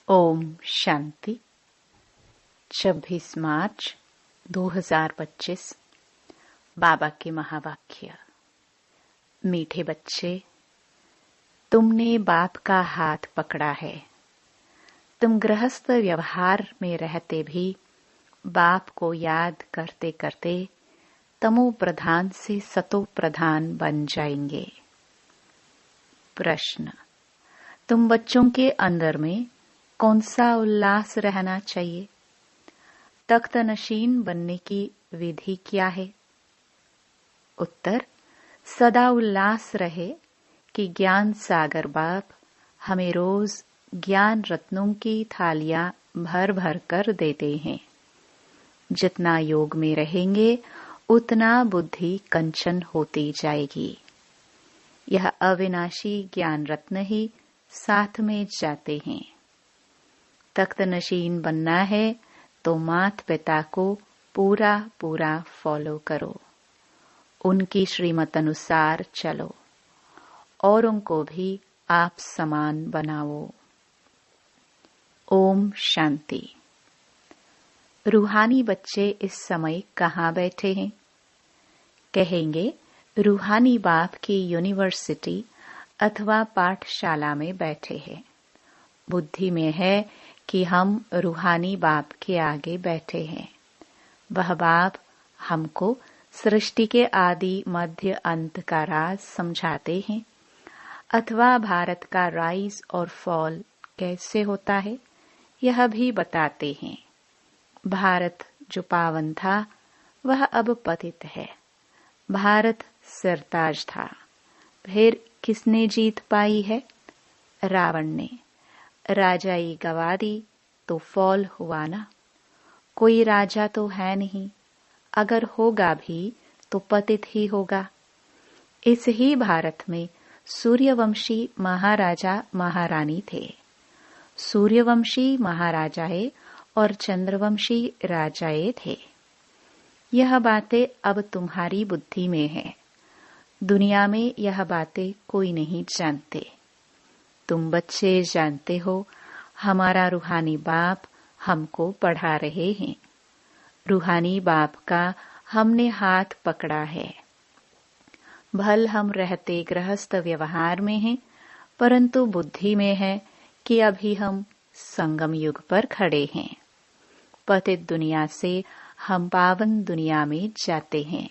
ओम शांति। 26 मार्च 2025। बाबा के महावाक्य। मीठे बच्चे, तुमने बाप का हाथ पकड़ा है। तुम गृहस्थ व्यवहार में रहते भी बाप को याद करते करते तमो प्रधान से सतो प्रधान बन जाएंगे। प्रश्न, तुम बच्चों के अंदर में कौन सा उल्लास रहना चाहिए? तख्त नशीन बनने की विधि क्या है? उत्तर, सदा उल्लास रहे कि ज्ञान सागर बाप हमें रोज ज्ञान रत्नों की थालियां भर भर कर देते हैं। जितना योग में रहेंगे उतना बुद्धि कंचन होती जाएगी। यह अविनाशी ज्ञान रत्न ही साथ में जाते हैं। तख्त नशीन बनना है तो मात पिता को पूरा पूरा फॉलो करो, उनकी श्रीमत अनुसार चलो और उनको भी आप समान बनाओ। ओम शांति। रूहानी बच्चे इस समय कहाँ बैठे हैं? कहेंगे रूहानी बाप की यूनिवर्सिटी अथवा पाठशाला में बैठे हैं। बुद्धि में है कि हम रूहानी बाप के आगे बैठे हैं। वह बाप हमको सृष्टि के आदि मध्य अंत का राज समझाते हैं, अथवा भारत का राइज और फॉल कैसे होता है यह भी बताते हैं। भारत जो पावन था वह अब पतित है। भारत सिरताज था, फिर किसने जीत पाई है? रावण ने। राजाई गवा दी तो फॉल हुआ ना। कोई राजा तो है नहीं, अगर होगा भी तो पतित ही होगा। इस ही भारत में सूर्यवंशी महाराजा महारानी थे। सूर्यवंशी महाराजाए और चंद्रवंशी राजाए थे। यह बातें अब तुम्हारी बुद्धि में है। दुनिया में यह बातें कोई नहीं जानते। तुम बच्चे जानते हो, हमारा रूहानी बाप हमको पढ़ा रहे हैं। रूहानी बाप का हमने हाथ पकड़ा है। भल हम रहते गृहस्थ व्यवहार में हैं, परंतु बुद्धि में है कि अभी हम संगम युग पर खड़े हैं। पतित दुनिया से हम पावन दुनिया में जाते हैं।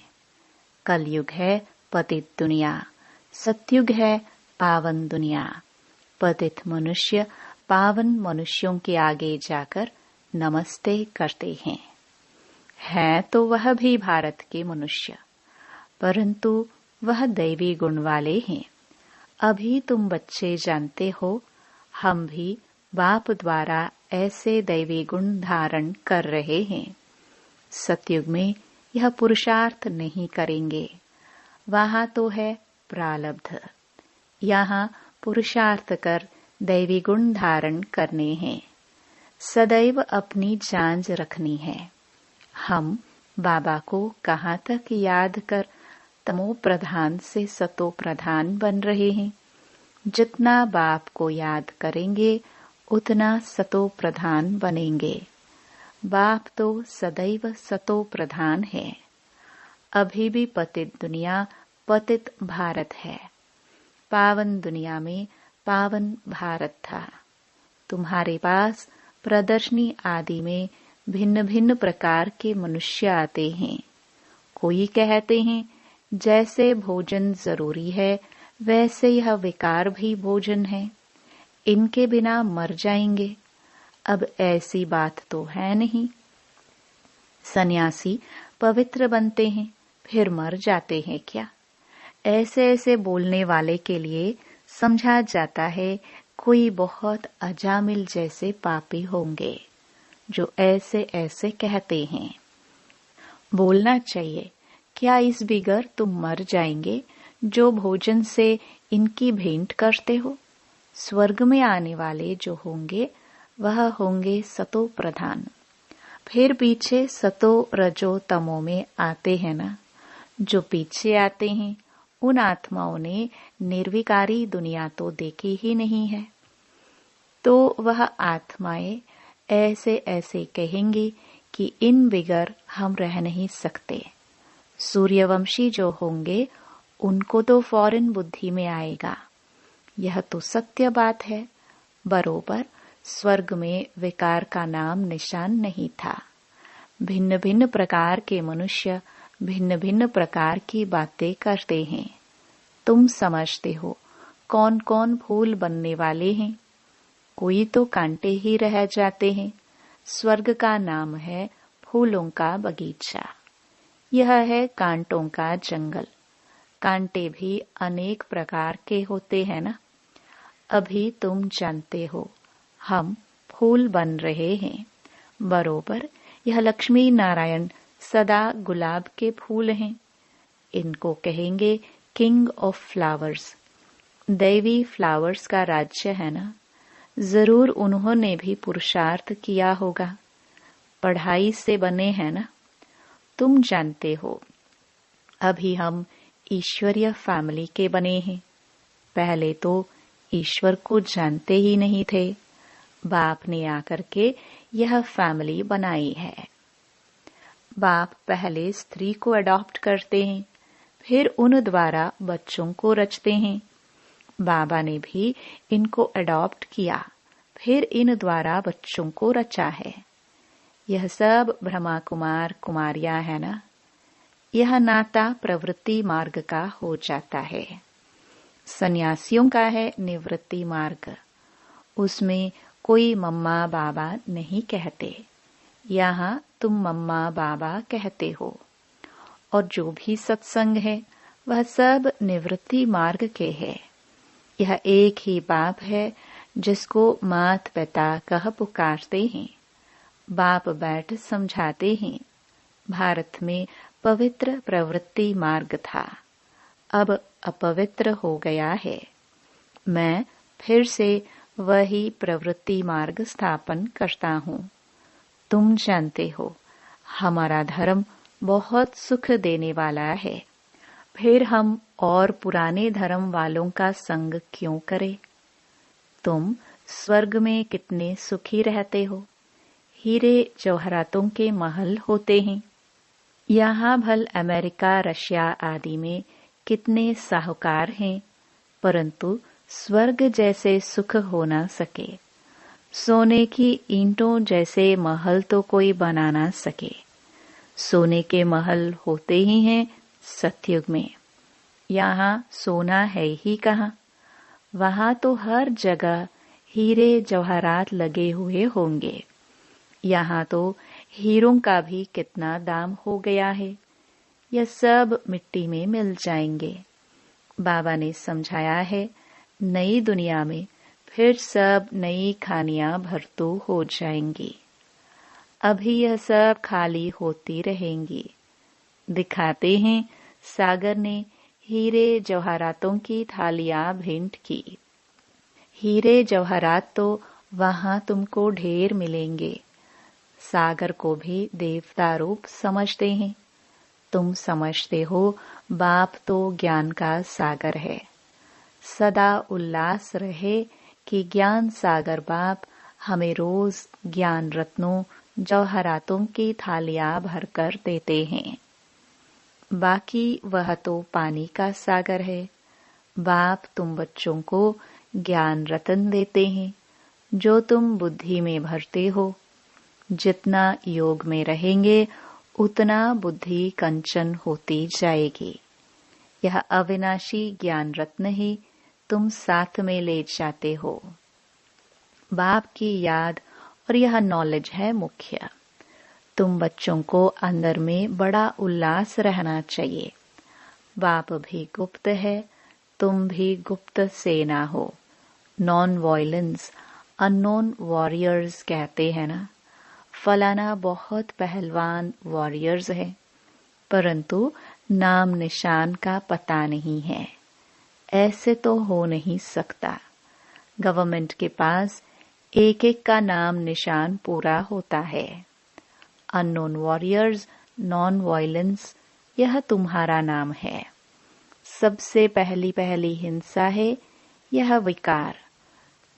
कलयुग है पतित दुनिया, सतयुग है पावन दुनिया। पतित मनुष्य पावन मनुष्यों के आगे जाकर नमस्ते करते हैं। है तो वह भी भारत के मनुष्य, परंतु वह दैवी गुण वाले हैं। अभी तुम बच्चे जानते हो, हम भी बाप द्वारा ऐसे दैवी गुण धारण कर रहे हैं। सतयुग में यह पुरुषार्थ नहीं करेंगे, वहां तो है प्रारब्ध। यहाँ पुरुषार्थ कर दैवी गुण धारण करने हैं। सदैव अपनी जांच रखनी है। हम बाबा को कहाँ तक याद कर तमो प्रधान से सतो प्रधान बन रहे हैं। जितना बाप को याद करेंगे उतना सतो प्रधान बनेंगे। बाप तो सदैव सतो प्रधान है। अभी भी पतित दुनिया पतित भारत है। पावन दुनिया में पावन भारत था। तुम्हारे पास प्रदर्शनी आदि में भिन्न भिन्न प्रकार के मनुष्य आते हैं। कोई कहते हैं जैसे भोजन जरूरी है वैसे यह विकार भी भोजन है, इनके बिना मर जाएंगे। अब ऐसी बात तो है नहीं। सन्यासी पवित्र बनते हैं फिर मर जाते हैं क्या? ऐसे ऐसे बोलने वाले के लिए समझा जाता है कोई बहुत अजामिल जैसे पापी होंगे जो ऐसे ऐसे कहते हैं। बोलना चाहिए, क्या इस बिगर तुम मर जाएंगे जो भोजन से इनकी भेंट करते हो? स्वर्ग में आने वाले जो होंगे वह होंगे सतो प्रधान। फिर पीछे सतो रजो तमो में आते हैं ना। जो पीछे आते हैं उन आत्माओं ने निर्विकारी दुनिया तो देखी ही नहीं है। तो वह आत्माएं ऐसे ऐसे कहेंगी कि इन बिगर हम रह नहीं सकते। सूर्यवंशी जो होंगे उनको तो फौरन बुद्धि में आएगा, यह तो सत्य बात है। बरोबर स्वर्ग में विकार का नाम निशान नहीं था। भिन्न भिन्न प्रकार के मनुष्य भिन्न भिन्न प्रकार की बातें करते हैं। तुम समझते हो कौन कौन फूल बनने वाले हैं? कोई तो कांटे ही रह जाते हैं। स्वर्ग का नाम है फूलों का बगीचा। यह है कांटों का जंगल। कांटे भी अनेक प्रकार के होते हैं ना। अभी तुम जानते हो हम फूल बन रहे हैं। बरोबर यह लक्ष्मी नारायण सदा गुलाब के फूल हैं। इनको कहेंगे किंग ऑफ फ्लावर्स। दैवी फ्लावर्स का राज्य है ना। जरूर उन्होंने भी पुरुषार्थ किया होगा। पढ़ाई से बने हैं ना। तुम जानते हो अभी हम ईश्वरीय फैमिली के बने हैं। पहले तो ईश्वर को जानते ही नहीं थे। बाप ने आकर के यह फैमिली बनाई है। बाप पहले स्त्री को अडॉप्ट करते हैं, फिर उन द्वारा बच्चों को रचते हैं। बाबा ने भी इनको अडॉप्ट किया, फिर इन द्वारा बच्चों को रचा है। यह सब ब्रह्मा कुमार कुमारियां है ना। यह नाता प्रवृत्ति मार्ग का हो जाता है। सन्यासियों का है निवृत्ति मार्ग। उसमें कोई मम्मा बाबा नहीं कहते। यहाँ तुम मम्मा बाबा कहते हो। और जो भी सत्संग है वह सब निवृत्ति मार्ग के है। यह एक ही बाप है जिसको मात पिता कह पुकारते हैं। बाप बैठ समझाते हैं। भारत में पवित्र प्रवृत्ति मार्ग था, अब अपवित्र हो गया है। मैं फिर से वही प्रवृत्ति मार्ग स्थापन करता हूँ। तुम जानते हो हमारा धर्म बहुत सुख देने वाला है। फिर हम और पुराने धर्म वालों का संग क्यों करें? तुम स्वर्ग में कितने सुखी रहते हो। हीरे जवाहरातों के महल होते हैं। यहाँ भल अमेरिका रशिया आदि में कितने साहूकार हैं, परंतु स्वर्ग जैसे सुख हो न सके। सोने की ईंटों जैसे महल तो कोई बना ना सके। सोने के महल होते ही हैं सतयुग में। यहाँ सोना है ही कहाँ। वहाँ तो हर जगह हीरे जवाहरात लगे हुए होंगे। यहाँ तो हीरों का भी कितना दाम हो गया है। यह सब मिट्टी में मिल जाएंगे। बाबा ने समझाया है नई दुनिया में फिर सब नई खानियां भरतू हो जाएंगी। अभी यह सब खाली होती रहेंगी। दिखाते हैं सागर ने हीरे जवाहरातों की थालियां भेंट की। हीरे जवाहरात तो वहां तुमको ढेर मिलेंगे। सागर को भी देवता रूप समझते हैं। तुम समझते हो बाप तो ज्ञान का सागर है। सदा उल्लास रहे कि ज्ञान सागर बाप हमें रोज ज्ञान रत्नों जवाहरातों की थालियां भरकर देते हैं। बाकी वह तो पानी का सागर है। बाप तुम बच्चों को ज्ञान रत्न देते हैं जो तुम बुद्धि में भरते हो। जितना योग में रहेंगे उतना बुद्धि कंचन होती जाएगी। यह अविनाशी ज्ञान रत्न ही तुम साथ में ले जाते हो। बाप की याद और यह नॉलेज है मुख्य। तुम बच्चों को अंदर में बड़ा उल्लास रहना चाहिए। बाप भी गुप्त है, तुम भी गुप्त सेना हो। नॉन वॉयलेंस अननोन वॉरियर्स कहते हैं ना। फलाना बहुत पहलवान वॉरियर्स है, परंतु नाम निशान का पता नहीं है। ऐसे तो हो नहीं सकता। गवर्नमेंट के पास एक एक का नाम निशान पूरा होता है। अननोन वॉरियर्स, नॉन वॉयलेंस, यह तुम्हारा नाम है। सबसे पहली हिंसा है यह विकार।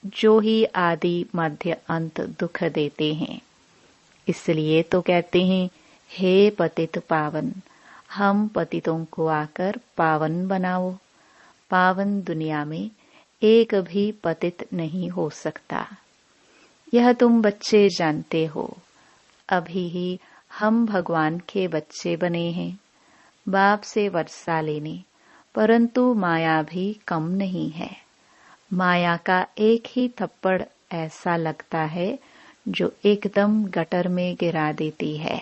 जो ही आदि मध्य अंत दुख देते हैं। इसलिए तो कहते हैं, हे पतित पावन, हम पतितों को आकर पावन बनाओ। पावन दुनिया में एक भी पतित नहीं हो सकता। यह तुम बच्चे जानते हो। अभी ही हम भगवान के बच्चे बने हैं, बाप से वर्षा लेने, परंतु माया भी कम नहीं है। माया का एक ही थप्पड़ ऐसा लगता है जो एकदम गटर में गिरा देती है।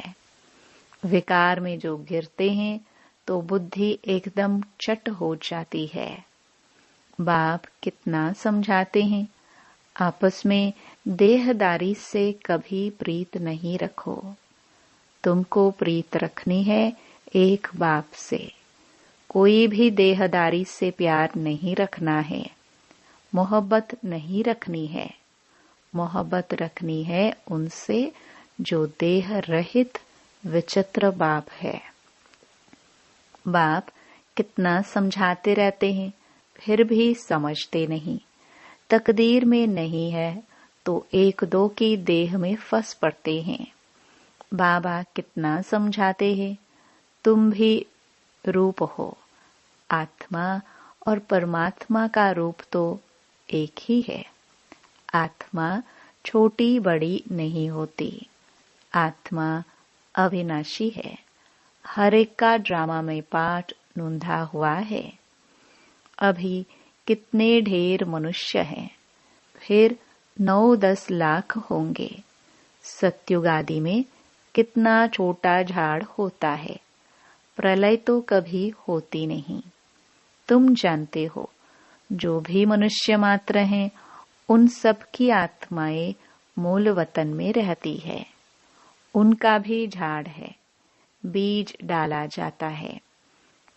विकार में जो गिरते हैं तो बुद्धि एकदम चट हो जाती है। बाप कितना समझाते हैं, आपस में देहदारी से कभी प्रीत नहीं रखो। तुमको प्रीत रखनी है एक बाप से। कोई भी देहदारी से प्यार नहीं रखना है, मोहब्बत नहीं रखनी है। मोहब्बत रखनी है उनसे जो देह रहित विचित्र बाप है। बाप कितना समझाते रहते हैं, फिर भी समझते नहीं। तकदीर में नहीं है तो एक दो की देह में फंस पड़ते हैं। बाबा कितना समझाते हैं, तुम भी रूप हो। आत्मा और परमात्मा का रूप तो एक ही है। आत्मा छोटी बड़ी नहीं होती। आत्मा अविनाशी है। हर एक का ड्रामा में पार्ट नूंधा हुआ है। अभी कितने ढेर मनुष्य हैं, फिर 9-10 लाख होंगे। सत्युग आदि में कितना छोटा झाड़ होता है। प्रलय तो कभी होती नहीं। तुम जानते हो, जो भी मनुष्य मात्र हैं, उन सब की आत्माएं मूल वतन में रहती है। उनका भी झाड़ है, बीज डाला जाता है,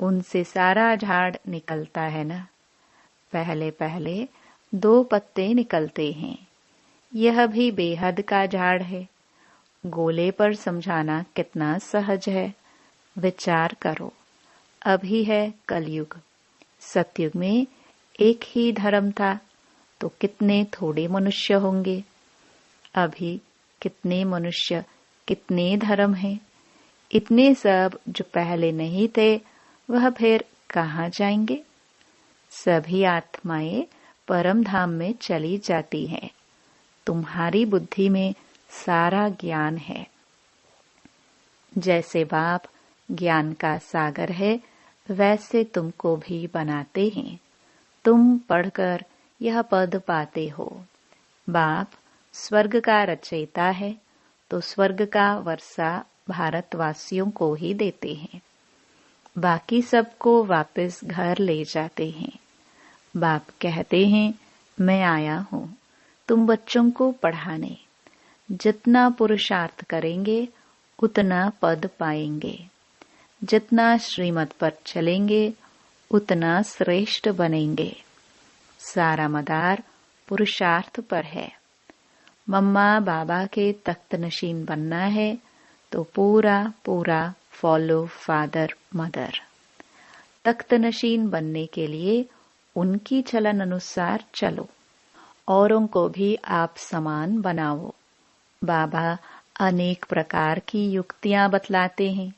उनसे सारा झाड़ निकलता है ना। पहले पहले 2 पत्ते निकलते हैं। यह भी बेहद का झाड़ है। गोले पर समझाना कितना सहज है। विचार करो, अभी है कलयुग। सतयुग में एक ही धर्म था तो कितने थोड़े मनुष्य होंगे। अभी कितने मनुष्य, कितने धर्म हैं। इतने सब जो पहले नहीं थे, वह फिर कहाँ जाएंगे। सभी आत्माएं परम धाम में चली जाती हैं। तुम्हारी बुद्धि में सारा ज्ञान है। जैसे बाप ज्ञान का सागर है, वैसे तुमको भी बनाते हैं। तुम पढ़कर यह पद पाते हो। बाप स्वर्ग का रचयिता है तो स्वर्ग का वर्षा भारतवासियों को ही देते हैं। बाकी सबको वापस घर ले जाते हैं। बाप कहते हैं, मैं आया हूँ तुम बच्चों को पढ़ाने। जितना पुरुषार्थ करेंगे उतना पद पाएंगे। जितना श्रीमत पर चलेंगे उतना श्रेष्ठ बनेंगे। सारा मदार पुरुषार्थ पर है। मम्मा बाबा के तख्त नशीन बनना है तो पूरा पूरा फॉलो फादर मदर। तख्त नशीन बनने के लिए उनकी चलन अनुसार चलो। औरों को भी आप समान बनाओ। बाबा अनेक प्रकार की युक्तियां बतलाते हैं।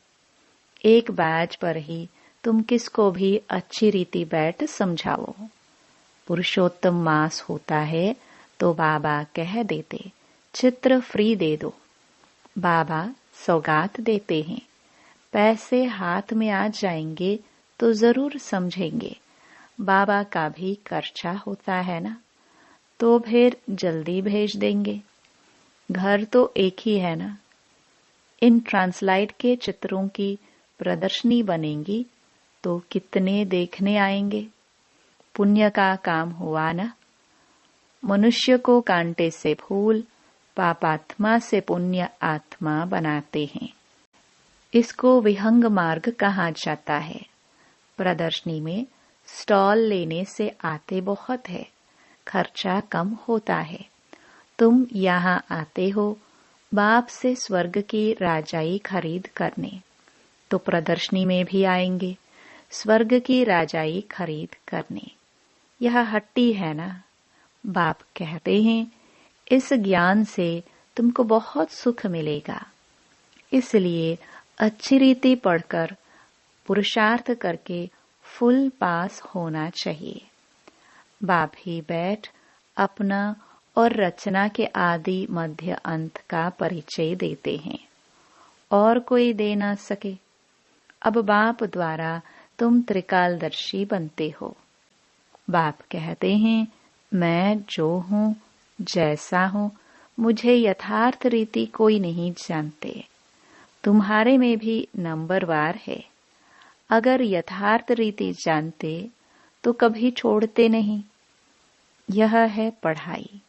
एक बैच पर ही तुम किसको भी अच्छी रीति बैठ समझाओ। पुरुषोत्तम मास होता है तो बाबा कह देते, चित्र फ्री दे दो। बाबा सौगात देते हैं। पैसे हाथ में आ जाएंगे तो जरूर समझेंगे। बाबा का भी खर्चा होता है ना, तो फिर जल्दी भेज देंगे। घर तो एक ही है ना। इन ट्रांसलाइट के चित्रों की प्रदर्शनी बनेगी तो कितने देखने आएंगे। पुण्य का काम हुआ ना। मनुष्य को कांटे से फूल, पापात्मा से पुण्य आत्मा बनाते हैं। इसको विहंग मार्ग कहा जाता है। प्रदर्शनी में स्टॉल लेने से आते बहुत है, खर्चा कम होता है। तुम यहाँ आते हो बाप से स्वर्ग की राजाई खरीद करने, तो प्रदर्शनी में भी आएंगे स्वर्ग की राजाई खरीद करने। यह हट्टी है ना। बाप कहते हैं, इस ज्ञान से तुमको बहुत सुख मिलेगा, इसलिए अच्छी रीति पढ़कर पुरुषार्थ करके फुल पास होना चाहिए। बाप ही बैठ अपना और रचना के आदि मध्य अंत का परिचय देते हैं, और कोई दे ना सके। अब बाप द्वारा तुम त्रिकालदर्शी बनते हो। बाप कहते हैं, मैं जो हूँ, जैसा हूँ, मुझे यथार्थ रीति कोई नहीं जानते। तुम्हारे में भी नंबरवार है। अगर यथार्थ रीति जानते तो कभी छोड़ते नहीं। यह है पढ़ाई।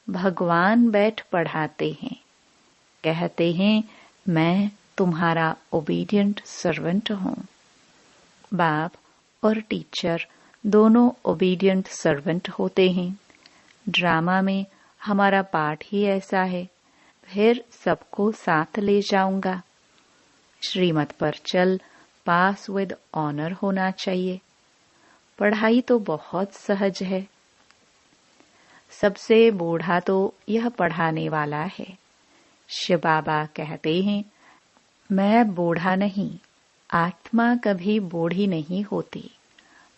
भगवान बैठ पढ़ाते हैं, कहते हैं, मैं तुम्हारा ओबीडिएंट सर्वेंट हूँ। बाप और टीचर दोनों ओबीडिएंट सर्वेंट होते हैं। ड्रामा में हमारा पाठ ही ऐसा है, फिर सबको साथ ले जाऊंगा। श्रीमत पर चल पास विद ऑनर होना चाहिए। पढ़ाई तो बहुत सहज है। सबसे बूढ़ा तो यह पढ़ाने वाला है। शिव बाबा कहते हैं, मैं बूढ़ा नहीं, आत्मा कभी बूढ़ी नहीं होती,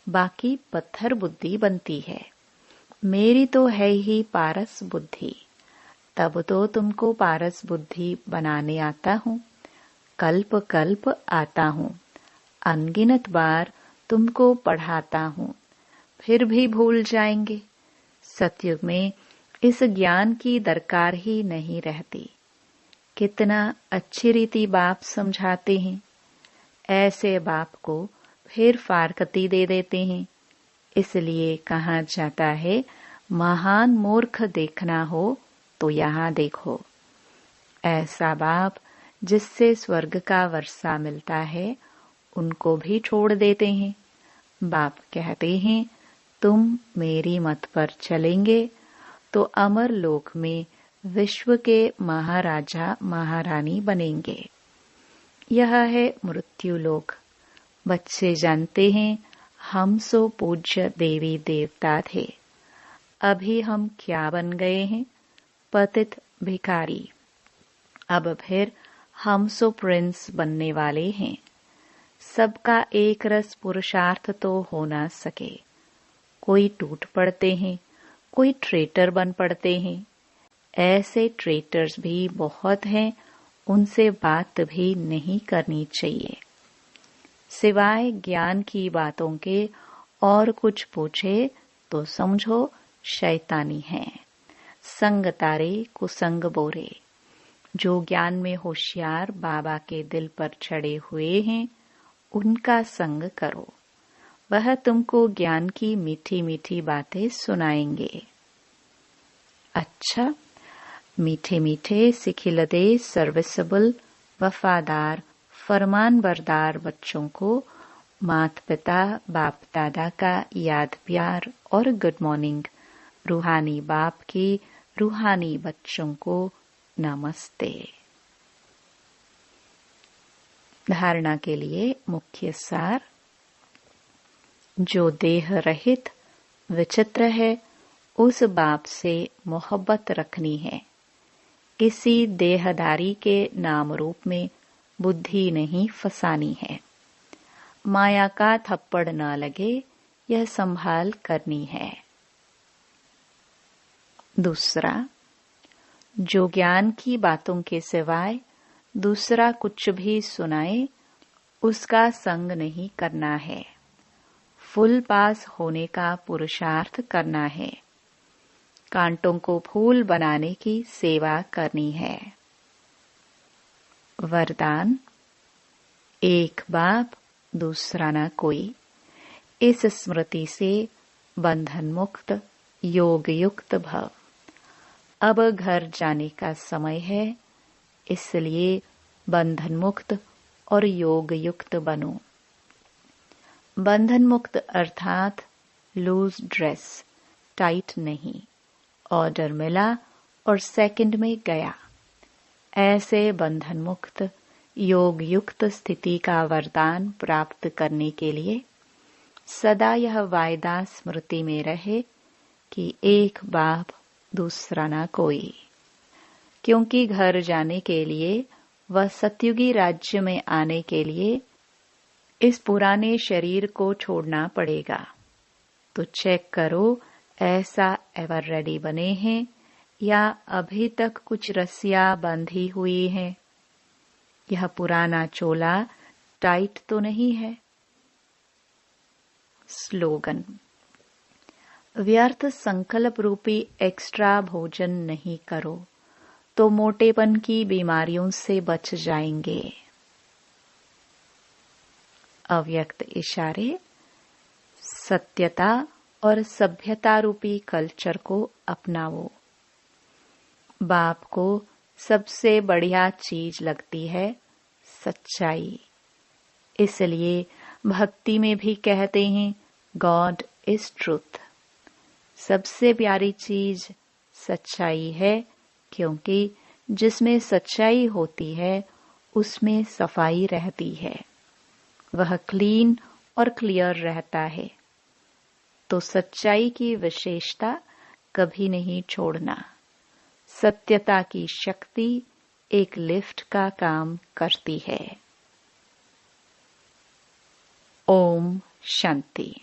बाकी पत्थर बुद्धि बनती है। मेरी तो है ही पारस बुद्धि, तब तो तुमको पारस बुद्धि बनाने आता हूँ। कल्प कल्प आता हूँ, अनगिनत बार तुमको पढ़ाता हूँ, फिर भी भूल जाएंगे। सतयुग में इस ज्ञान की दरकार ही नहीं रहती। कितना अच्छी रीति बाप समझाते हैं। ऐसे बाप को फिर फारकती दे देते हैं। इसलिए कहा जाता है, महान मूर्ख देखना हो तो यहाँ देखो। ऐसा बाप जिससे स्वर्ग का वर्षा मिलता है, उनको भी छोड़ देते हैं। बाप कहते हैं, तुम मेरी मत पर चलेंगे तो अमर लोक में विश्व के महाराजा महारानी बनेंगे। यह है मृत्यु लोक। बच्चे जानते हैं, हम सो पूज्य देवी देवता थे, अभी हम क्या बन गए हैं, पतित भिखारी। अब फिर हम सो प्रिंस बनने वाले हैं। सबका एक रस पुरुषार्थ तो हो ना सके। कोई टूट पड़ते हैं, कोई ट्रेटर बन पड़ते हैं। ऐसे ट्रेटर्स भी बहुत हैं, उनसे बात भी नहीं करनी चाहिए। सिवाय ज्ञान की बातों के और कुछ पूछे तो समझो शैतानी है। संग तारे कुसंग बोरे। जो ज्ञान में होशियार बाबा के दिल पर चढ़े हुए हैं, उनका संग करो। वह तुमको ज्ञान की मीठी मीठी बातें सुनाएंगे। अच्छा, मीठे मीठे सिखिलदे सर्विसेबल वफादार फरमान बरदार बच्चों को माता पिता बाप दादा का याद प्यार और गुड मॉर्निंग। रूहानी बाप की रूहानी बच्चों को नमस्ते। धारणा के लिए मुख्य सार। जो देह रहित विचित्र है, उस बाप से मोहब्बत रखनी है। किसी देहदारी के नाम रूप में बुद्धि नहीं फसानी है। माया का थप्पड़ न लगे, यह संभाल करनी है। दूसरा, जो ज्ञान की बातों के सिवाय दूसरा कुछ भी सुनाए, उसका संग नहीं करना है। फुल पास होने का पुरुषार्थ करना है। कांटों को फूल बनाने की सेवा करनी है। वरदान। एक बाप, दूसरा न कोई। इस स्मृति से बंधन मुक्त योग युक्त भव। अब घर जाने का समय है, इसलिए बंधन मुक्त और योग युक्त बनो। बंधन मुक्त अर्थात लूज ड्रेस, टाइट नहीं। ऑर्डर मिला और सेकंड में गया। ऐसे बंधन मुक्त योग युक्त स्थिति का वरदान प्राप्त करने के लिए सदा यह वायदा स्मृति में रहे कि एक बाप दूसरा ना कोई, क्योंकि घर जाने के लिए व सतयुगी राज्य में आने के लिए इस पुराने शरीर को छोड़ना पड़ेगा। तो चेक करो ऐसा एवर रेडी बने हैं या अभी तक कुछ रस्सियां बंधी हुई हैं। यह पुराना चोला टाइट तो नहीं है। स्लोगन: व्यर्थ संकल्प रूपी एक्स्ट्रा भोजन नहीं करो तो मोटेपन की बीमारियों से बच जाएंगे। अव्यक्त इशारे: सत्यता और सभ्यता रूपी कल्चर को अपनाओ। बाप को सबसे बढ़िया चीज लगती है सच्चाई, इसलिए भक्ति में भी कहते हैं गॉड इज ट्रूथ। सबसे प्यारी चीज सच्चाई है, क्योंकि जिसमें सच्चाई होती है उसमें सफाई रहती है, वह क्लीन और क्लियर रहता है। तो सच्चाई की विशेषता कभी नहीं छोड़ना। सत्यता की शक्ति एक लिफ्ट का काम करती है। ओम शांति।